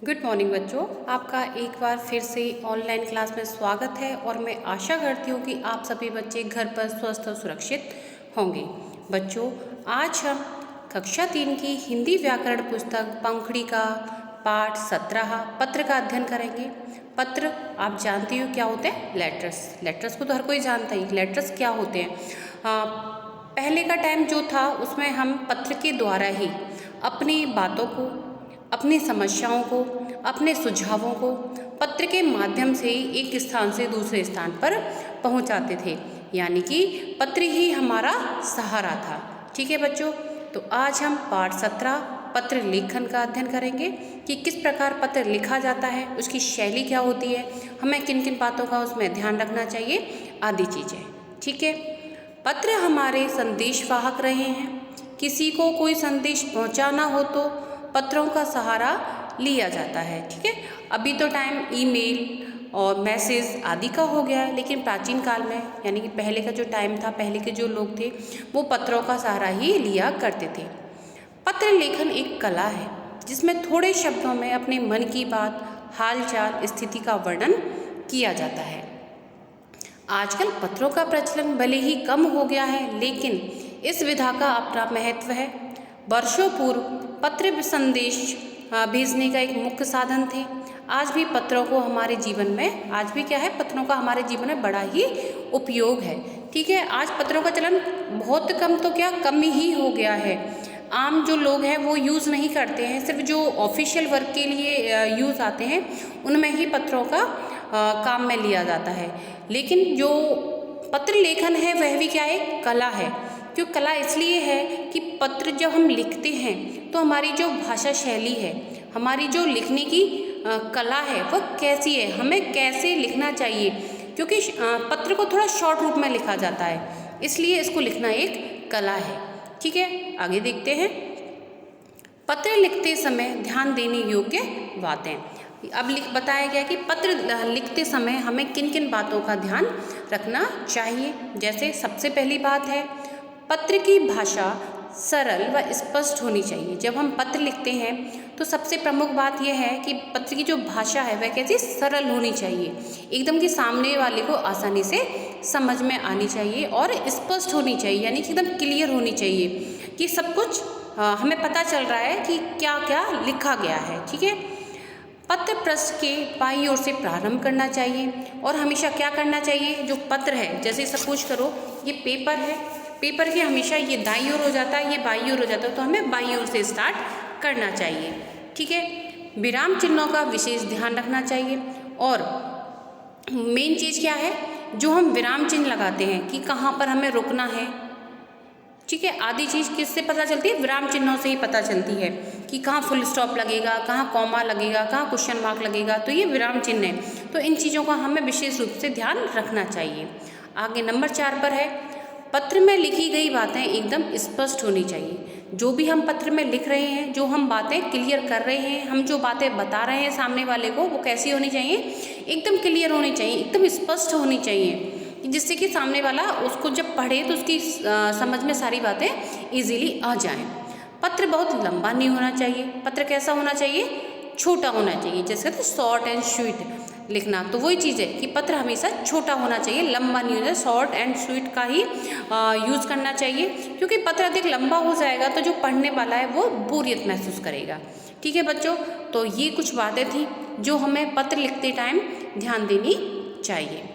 Good morning बच्चों, आपका एक बार फिर से ऑनलाइन क्लास में स्वागत है और मैं आशा करती हूँ कि आप सभी बच्चे घर पर स्वस्थ और सुरक्षित होंगे। बच्चों, आज हम कक्षा 3 की हिंदी व्याकरण पुस्तक पंखुड़ी का पाठ 17 पत्र का अध्ययन करेंगे। पत्र आप जानती हो क्या होते हैं? लेटर्स को तो हर कोई जानता ही। लेटर्स क्या होते हैं? पहले का टाइम जो था उसमें हम पत्र के द्वारा ही अपनी बातों को, अपनी समस्याओं को, अपने सुझावों को पत्र के माध्यम से एक स्थान से दूसरे स्थान पर पहुंचाते थे, यानी कि पत्र ही हमारा सहारा था। ठीक है बच्चों, तो आज हम पाठ 17 पत्र लेखन का अध्ययन करेंगे कि किस प्रकार पत्र लिखा जाता है, उसकी शैली क्या होती है, हमें किन किन बातों का उसमें ध्यान रखना चाहिए आदि चीज़ें। ठीक है, पत्र हमारे संदेशवाहक रहे हैं। किसी को कोई संदेश पहुंचाना हो तो पत्रों का सहारा लिया जाता है। ठीक है, अभी तो टाइम ईमेल और मैसेज आदि का हो गया है, लेकिन प्राचीन काल में यानी कि पहले का जो टाइम था, पहले के जो लोग थे वो पत्रों का सहारा ही लिया करते थे। पत्र लेखन एक कला है जिसमें थोड़े शब्दों में अपने मन की बात, हालचाल, स्थिति का वर्णन किया जाता है। आजकल पत्रों का प्रचलन भले ही कम हो गया है, लेकिन इस विधा का अपना महत्व है। वर्षों पूर्व पत्र संदेश भेजने का एक मुख्य साधन थे। आज भी पत्रों को हमारे जीवन में, आज भी क्या है, पत्रों का हमारे जीवन में बड़ा ही उपयोग है। ठीक है, आज पत्रों का चलन बहुत कम, तो क्या कम ही हो गया है। आम जो लोग हैं वो यूज़ नहीं करते हैं, सिर्फ जो ऑफिशियल वर्क के लिए यूज़ आते हैं उनमें ही पत्रों का काम में लिया जाता है। लेकिन जो पत्र लेखन है वह भी क्या है, कला है। क्यों कला? इसलिए है कि पत्र जब हम लिखते हैं तो हमारी जो भाषा शैली है, हमारी जो लिखने की कला है वो कैसी है, हमें कैसे लिखना चाहिए, क्योंकि पत्र को थोड़ा शॉर्ट रूप में लिखा जाता है, इसलिए इसको लिखना एक कला है। ठीक है, आगे देखते हैं। पत्र लिखते समय ध्यान देने योग्य बातें। अब बताया गया कि पत्र लिखते समय हमें किन किन बातों का ध्यान रखना चाहिए। जैसे सबसे पहली बात है, पत्र की भाषा सरल व स्पष्ट होनी चाहिए। जब हम पत्र लिखते हैं तो सबसे प्रमुख बात यह है कि पत्र की जो भाषा है वह कैसी सरल होनी चाहिए, एकदम कि सामने वाले को आसानी से समझ में आनी चाहिए और स्पष्ट होनी चाहिए, यानी कि एकदम क्लियर होनी चाहिए कि सब कुछ हमें पता चल रहा है कि क्या क्या लिखा गया है। ठीक है, पत्र पृष्ठ के बाईं ओर से प्रारंभ करना चाहिए और हमेशा क्या करना चाहिए, जो पत्र है, जैसे सपोज करो ये पेपर है, पेपर के हमेशा ये दाईं ओर हो जाता है, ये बाईं ओर हो जाता है, तो हमें बाईं ओर से स्टार्ट करना चाहिए। ठीक है, विराम चिन्हों का विशेष ध्यान रखना चाहिए और मेन चीज़ क्या है, जो हम विराम चिन्ह लगाते हैं कि कहाँ पर हमें रुकना है। ठीक है, आदि चीज़ किससे पता चलती है? विराम चिन्हों से ही पता चलती है कि कहाँ फुल स्टॉप लगेगा, कहाँ कॉमा लगेगा, कहाँ क्वेश्चन मार्क लगेगा, तो ये विराम चिन्ह है। तो इन चीज़ों का हमें विशेष रूप से ध्यान रखना चाहिए। आगे नंबर 4 पर है, पत्र में लिखी गई बातें एकदम स्पष्ट होनी चाहिए। जो भी हम पत्र में लिख रहे हैं, जो हम बातें क्लियर कर रहे हैं, हम जो बातें बता रहे हैं सामने वाले को, वो कैसी होनी चाहिए? एकदम क्लियर होनी चाहिए, एकदम स्पष्ट होनी चाहिए, जिससे कि सामने वाला उसको जब पढ़े तो उसकी समझ में सारी बातें इजीली आ जाएं। पत्र बहुत लंबा नहीं होना चाहिए। पत्र कैसा होना चाहिए? छोटा होना चाहिए। जैसे कहते हैं शॉर्ट एंड स्वीट लिखना, तो वही चीज़ है कि पत्र हमेशा छोटा होना चाहिए, लंबा नहीं होना चाहिए। शॉर्ट एंड स्वीट का ही यूज़ करना चाहिए, क्योंकि पत्र अधिक लंबा हो जाएगा तो जो पढ़ने वाला है वो बोरियत महसूस करेगा। ठीक है बच्चों, तो ये कुछ बातें थी जो हमें पत्र लिखते टाइम ध्यान देनी चाहिए।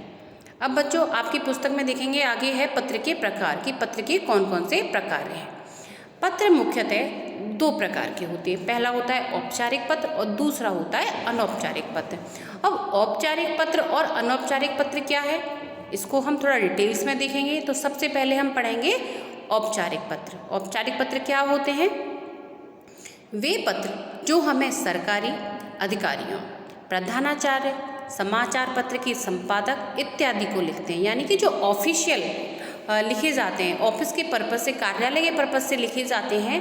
अब बच्चों आपकी पुस्तक में देखेंगे, आगे है पत्र के प्रकार कि पत्र के कौन कौन से प्रकार हैं। पत्र मुख्यतः 2 प्रकार के होते हैं। पहला होता है औपचारिक पत्र और दूसरा होता है अनौपचारिक पत्र। अब औपचारिक पत्र और अनौपचारिक पत्र क्या है, इसको हम थोड़ा डिटेल्स में देखेंगे। तो सबसे पहले हम पढ़ेंगे औपचारिक पत्र। औपचारिक पत्र क्या होते हैं? वे पत्र जो हमें सरकारी अधिकारियों, प्रधानाचार्य, समाचार पत्र के संपादक इत्यादि को लिखते हैं, यानी कि जो ऑफिशियल लिखे जाते हैं, ऑफिस के पर्पज़ से, कार्यालय के पर्पज़ से लिखे जाते हैं,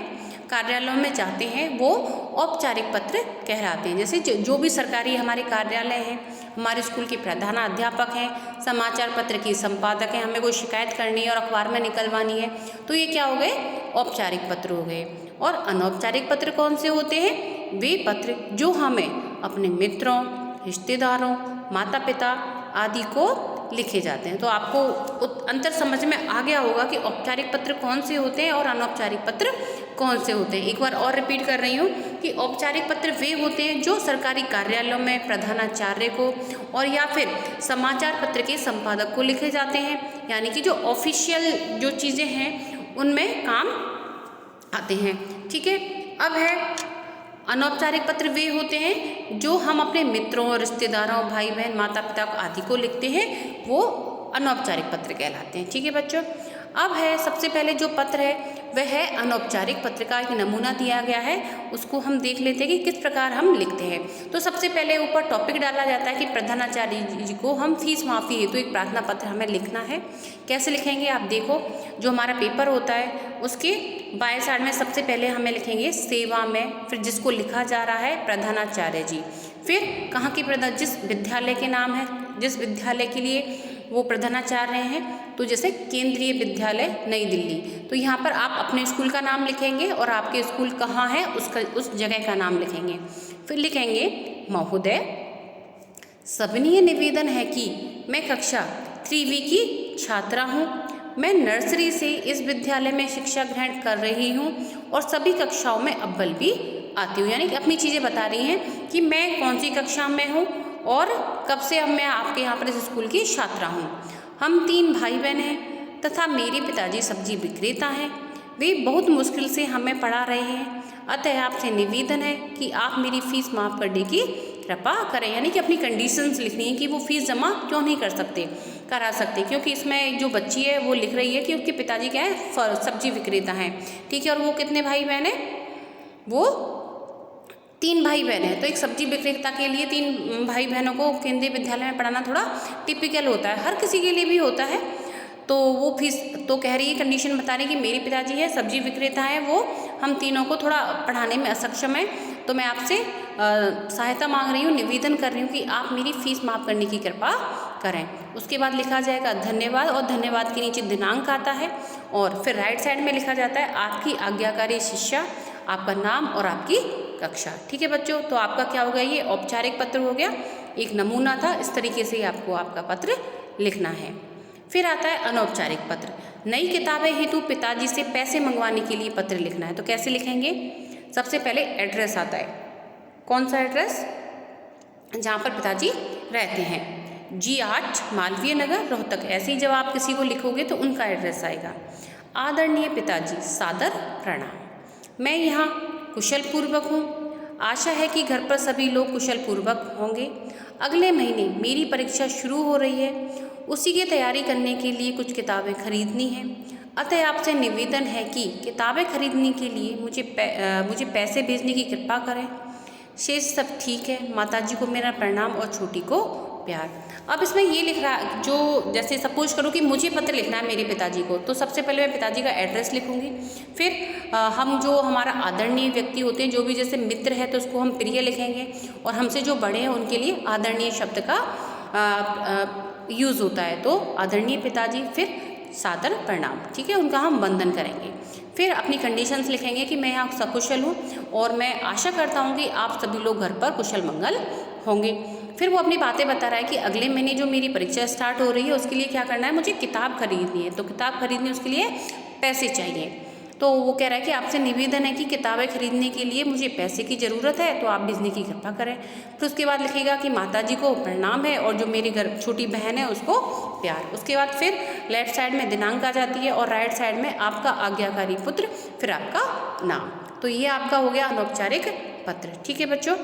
कार्यालयों में जाते हैं, वो औपचारिक पत्र कहलाते हैं। जैसे जो भी सरकारी हमारे कार्यालय हैं, हमारे स्कूल के प्रधानाध्यापक हैं, समाचार पत्र की संपादक हैं, हमें कोई शिकायत करनी है और अखबार में निकलवानी है, तो ये क्या हो गए? औपचारिक पत्र हो गए। और अनौपचारिक पत्र कौन से होते हैं? वे पत्र जो हमें अपने मित्रों, रिश्तेदारों, माता पिता आदि को लिखे जाते हैं। तो आपको अंतर समझ में आ गया होगा कि औपचारिक पत्र कौन से होते हैं और अनौपचारिक पत्र कौन से होते हैं। एक बार और रिपीट कर रही हूँ कि औपचारिक पत्र वे होते हैं जो सरकारी कार्यालयों में प्रधानाचार्य को और या फिर समाचार पत्र के संपादक को लिखे जाते हैं, यानी कि जो ऑफिशियल जो चीज़ें हैं उनमें काम आते हैं। ठीक है, अब है अनौपचारिक पत्र वे होते हैं जो हम अपने मित्रों, रिश्तेदारों, भाई बहन, माता पिता आदि को लिखते हैं, वो अनौपचारिक पत्र कहलाते हैं। ठीक है बच्चों, अब है सबसे पहले जो पत्र है वह है अनौपचारिक पत्र का एक नमूना दिया गया है, उसको हम देख लेते हैं कि किस प्रकार हम लिखते हैं। तो सबसे पहले ऊपर टॉपिक डाला जाता है कि प्रधानाचार्य जी को हम फीस माफ़ी हेतु एक प्रार्थना पत्र हमें लिखना है। कैसे लिखेंगे आप देखो, जो हमारा पेपर होता है उसके बाएं साइड में सबसे पहले हमें लिखेंगे सेवा में, फिर जिसको लिखा जा रहा है प्रधानाचार्य जी, फिर कहाँ की जिस विद्यालय के नाम है, जिस विद्यालय के लिए वो प्रधानाचार्य हैं, तो जैसे केंद्रीय विद्यालय नई दिल्ली, तो यहाँ पर आप अपने स्कूल का नाम लिखेंगे और आपके स्कूल कहाँ है उसका उस जगह का नाम लिखेंगे। फिर लिखेंगे महोदय, सविनीय निवेदन है कि मैं कक्षा 3वीं की छात्रा हूँ। मैं नर्सरी से इस विद्यालय में शिक्षा ग्रहण कर रही हूँ और सभी कक्षाओं में अव्वल भी आती हूँ। यानी कि अपनी चीज़ें बता रही हैं कि मैं कौन सी कक्षा में हूँ और कब से अब मैं आपके यहाँ पर इस स्कूल की छात्रा हूँ। हम 3 भाई बहन हैं तथा मेरे पिताजी सब्जी विक्रेता हैं। वे बहुत मुश्किल से हमें पढ़ा रहे हैं, अतः आपसे निवेदन है कि आप मेरी फ़ीस माफ़ करने की कृपा करें। यानी कि अपनी कंडीशंस लिखनी है कि वो फ़ीस जमा क्यों नहीं करा सकते, क्योंकि इसमें जो बच्ची है वो लिख रही है कि उसके पिताजी क्या है, सब्जी विक्रेता हैं। ठीक है, और वो कितने भाई बहन हैं? वो 3 भाई बहन हैं। तो एक सब्जी विक्रेता के लिए 3 भाई बहनों को केंद्रीय विद्यालय में पढ़ाना थोड़ा टिपिकल होता है, हर किसी के लिए भी होता है। तो वो फीस तो कह रही है, कंडीशन बता रही है कि मेरे पिताजी है सब्जी विक्रेता है, वो हम तीनों को थोड़ा पढ़ाने में असक्षम है, तो मैं आपसे सहायता मांग रही हूँ, निवेदन कर रही हूँ कि आप मेरी फ़ीस माफ़ करने की कृपा करें। उसके बाद लिखा जाएगा धन्यवाद, और धन्यवाद के नीचे दिनांक आता है, और फिर राइट साइड में लिखा जाता है आपकी आज्ञाकारी शिष्या, आपका नाम और आपकी कक्षा। ठीक है बच्चों, तो आपका क्या हो गया, ये औपचारिक पत्र हो गया, एक नमूना था, इस तरीके से आपको आपका पत्र लिखना है। फिर आता है अनौपचारिक पत्र। नई किताबें हेतु पिताजी से पैसे मंगवाने के लिए पत्र लिखना है। तो कैसे लिखेंगे? सबसे पहले एड्रेस आता है, कौन सा एड्रेस? जहाँ पर पिताजी रहते हैं, G8 मालवीय नगर, रोहतक। ऐसे ही जब आप किसी को लिखोगे तो उनका एड्रेस आएगा। आदरणीय पिताजी, सादर प्रणाम, मैं यहाँ कुशल पूर्वक हूँ। आशा है कि घर पर सभी लोग कुशल पूर्वक होंगे। अगले महीने मेरी परीक्षा शुरू हो रही है, उसी की तैयारी करने के लिए कुछ किताबें खरीदनी हैं, अतः आपसे निवेदन है कि किताबें खरीदने के लिए मुझे पैसे भेजने की कृपा करें। शेष सब ठीक है। माताजी को मेरा प्रणाम और छोटी को प्यार। अब इसमें ये लिख रहा है, जो जैसे सपोज करो कि मुझे पत्र लिखना है मेरे पिताजी को, तो सबसे पहले मैं पिताजी का एड्रेस लिखूंगी। फिर हम जो हमारा आदरणीय व्यक्ति होते हैं, जो भी जैसे मित्र है तो उसको हम प्रिय लिखेंगे, और हमसे जो बड़े हैं उनके लिए आदरणीय शब्द का यूज़ होता है, तो आदरणीय पिताजी, फिर सादर प्रणाम। ठीक है, उनका हम वंदन करेंगे। फिर अपनी कंडीशंस लिखेंगे कि मैं यहाँ सकुशल हूँ और मैं आशा करता हूँ कि आप सभी लोग घर पर कुशल मंगल होंगे। फिर वो अपनी बातें बता रहा है कि अगले महीने जो मेरी परीक्षा स्टार्ट हो रही है उसके लिए क्या करना है, मुझे किताब खरीदनी है, तो किताब खरीदनी उसके लिए पैसे चाहिए। तो वो कह रहा है कि आपसे निवेदन है कि किताबें खरीदने के लिए मुझे पैसे की ज़रूरत है, तो आप भेजने की कृपा करें। फिर उसके बाद लिखेगा कि माताजी को प्रणाम है और जो मेरी घर छोटी बहन है उसको प्यार। उसके बाद फिर लेफ्ट साइड में दिनांक आ जाती है और राइट साइड में आपका आज्ञाकारी पुत्र, फिर आपका नाम। तो ये आपका हो गया अनौपचारिक पत्र। ठीक है बच्चों,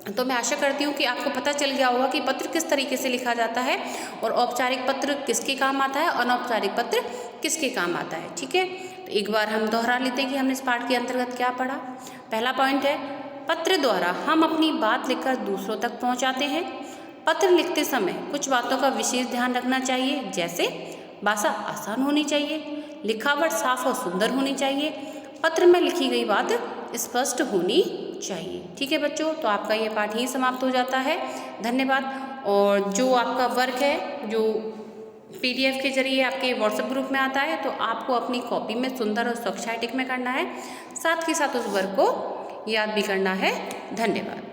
तो मैं आशा करती हूँ कि आपको पता चल गया होगा कि पत्र किस तरीके से लिखा जाता है और औपचारिक पत्र किसके काम आता है, अनौपचारिक पत्र किसके काम आता है। ठीक है, तो एक बार हम दोहरा लेते हैं कि हमने इस पाठ के अंतर्गत क्या पढ़ा। पहला पॉइंट है, पत्र द्वारा हम अपनी बात लिखकर दूसरों तक पहुँचाते हैं। पत्र लिखते समय कुछ बातों का विशेष ध्यान रखना चाहिए, जैसे भाषा आसान होनी चाहिए, लिखावट साफ और सुंदर होनी चाहिए, पत्र में लिखी गई बात स्पष्ट होनी चाहिए। ठीक है बच्चों, तो आपका ये पाठ ही समाप्त हो जाता है। धन्यवाद। और जो आपका वर्क है, जो PDF के जरिए आपके व्हाट्सएप ग्रुप में आता है, तो आपको अपनी कॉपी में सुंदर और स्वच्छ टिक में करना है। साथ ही साथ उस वर्ग को याद भी करना है। धन्यवाद।